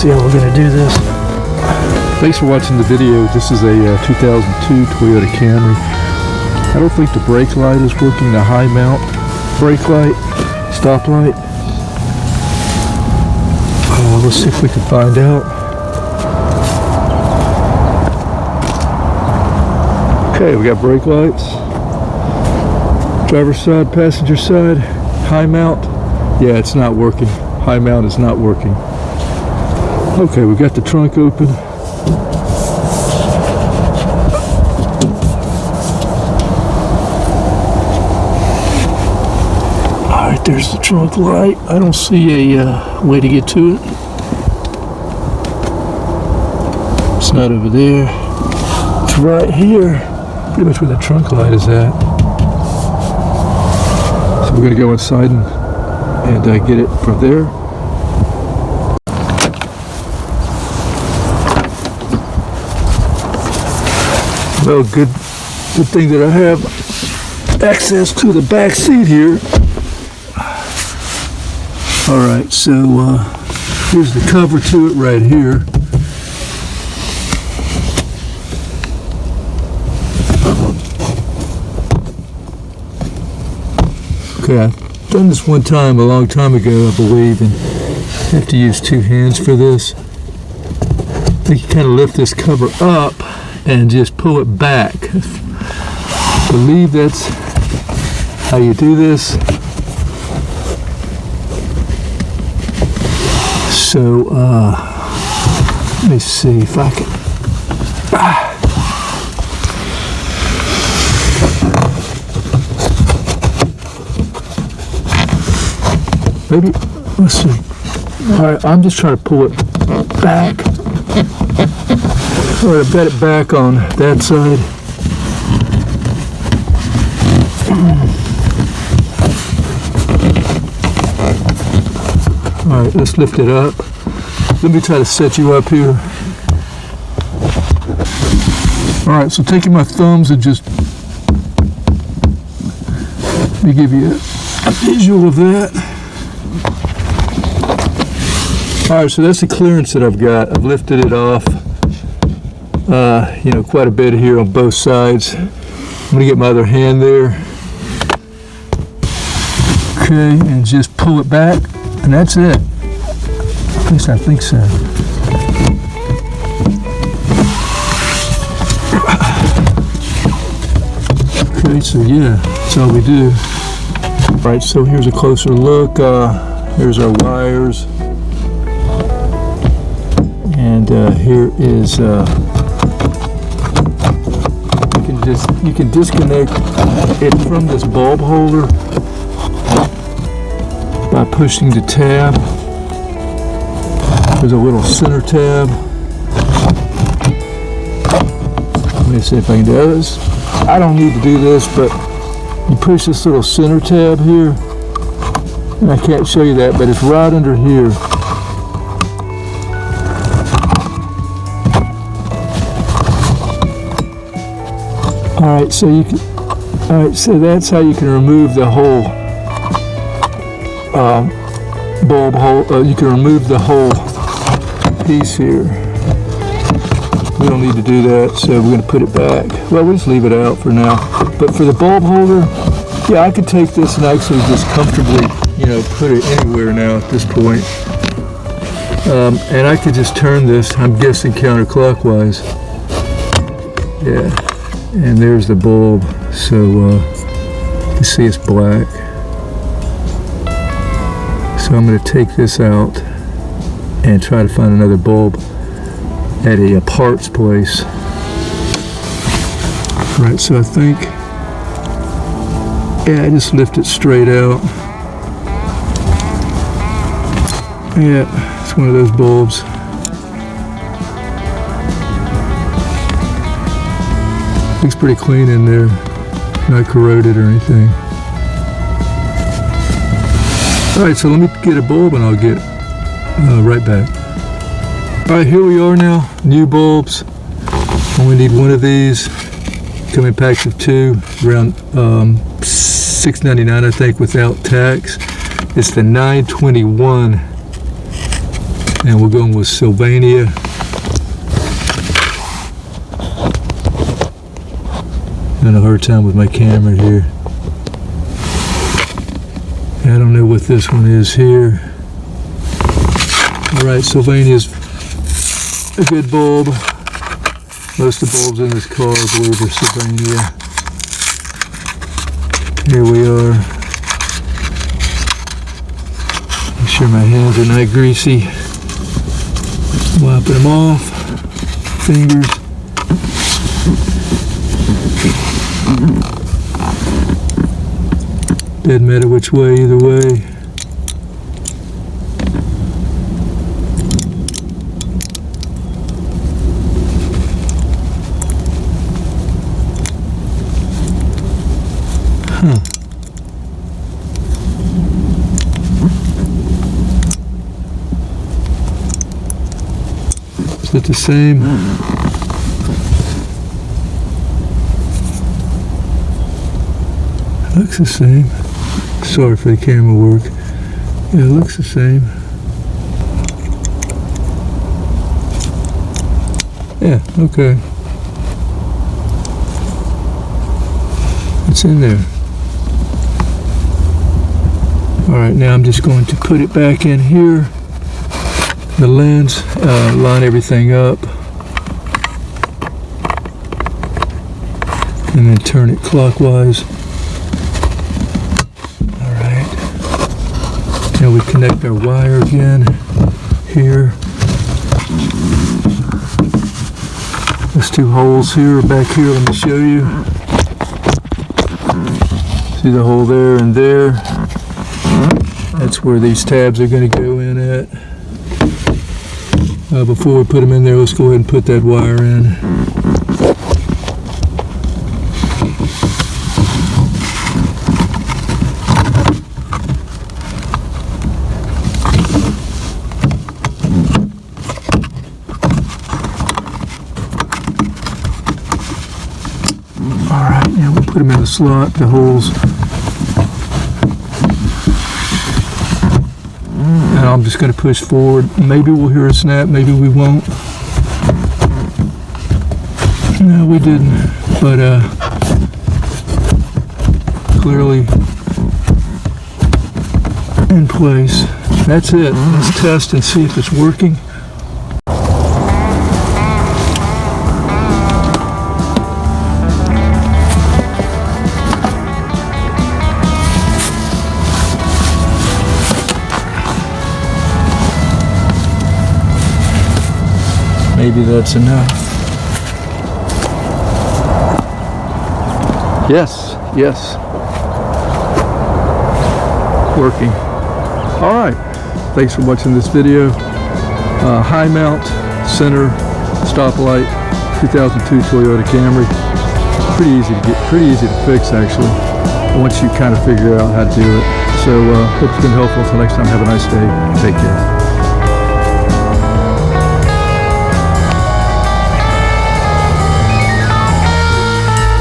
see how we're gonna do this. Thanks for watching the video. This is a 2002 Toyota Camry. I don't think the brake light is working, the high mount brake light, stop light. Let's see if we can find out. Okay, we got brake lights. Driver's side, passenger side, high mount. Yeah, it's not working. High mount is not working. Okay, we got the trunk open. Alright, there's the trunk light. I don't see a way to get to it. It's not over there. It's right here. Pretty much where the trunk light is at. So we're going to go inside and get it from there. Well, good thing that I have access to the back seat here. All right, so here's the cover to it right here. Okay, I've done this one time a long time ago, I believe, and you have to use two hands for this. I think you kind of lift this cover up and just pull it back. I believe that's how you do this. So, let me see if I can. Maybe, let's see. All right, I'm just trying to pull it back. All right, I bet it back on that side. All right, let's lift it up. Let me try to set you up here. All right, so taking my thumbs and just, let me give you a visual of that. All right, so that's the clearance that I've got. I've lifted it off, you know, quite a bit here on both sides. I'm gonna get my other hand there. Okay, and just pull it back, and that's it. At least I think so. Okay, so yeah, that's all we do. All right, so here's a closer look. Here's our wires. And here is, you can disconnect it from this bulb holder by pushing the tab. There's a little center tab. Let me see if I can do this. I don't need to do this, but you push this little center tab here, and I can't show you that, but it's right under here. All right, so you can. All right, so that's how you can remove the whole bulb hole. You can remove the whole piece here. We don't need to do that, so we're going to put it back. Well, we'll just leave it out for now. But for the bulb holder, yeah, I could take this and actually just comfortably, you know, put it anywhere now at this point. And I could just turn this. I'm guessing counterclockwise. Yeah. And there's the bulb, so you can see it's black. So I'm going to take this out and try to find another bulb at a parts place. Right, so I think, yeah, I just lift it straight out. Yeah, it's one of those bulbs. Looks pretty clean in there, not corroded or anything. All right, so let me get a bulb and I'll get right back. All right, here we are now, new bulbs. Only need one of these. Come in packs of two, around $6.99 I think without tax. It's the 921 And we're going with Sylvania. Having a hard time with my camera here. I don't know what this one is here. Alright, Sylvania's a good bulb. Most of the bulbs in this car, I believe, are Sylvania. Here we are. Make sure my hands are not greasy. Wiping them off. Fingers. Doesn't matter which way, either way. Huh. Is it the same? It looks the same. Sorry for the camera work. Yeah, it looks the same. Yeah, okay. It's in there. Alright, now I'm just going to put it back in here. The lens, line everything up. And then turn it clockwise. Alright. Now we connect our wire again here. There's two holes here, back here, let me show you. See the hole there and there? That's where these tabs are going to go in at. Before we put them in there, let's go ahead and put that wire in. Alright, now we'll put them in the slot, the holes. And I'm just going to push forward. Maybe we'll hear a snap, maybe we won't. No, we didn't. But clearly in place. That's it. Let's test and see if it's working. Maybe that's enough. Yes, yes. Working. All right. Thanks for watching this video. High mount, center, stoplight, 2002 Toyota Camry. Pretty easy to fix actually, once you kind of figure out how to do it. So hope it's been helpful. Until next time, have a nice day. Take care.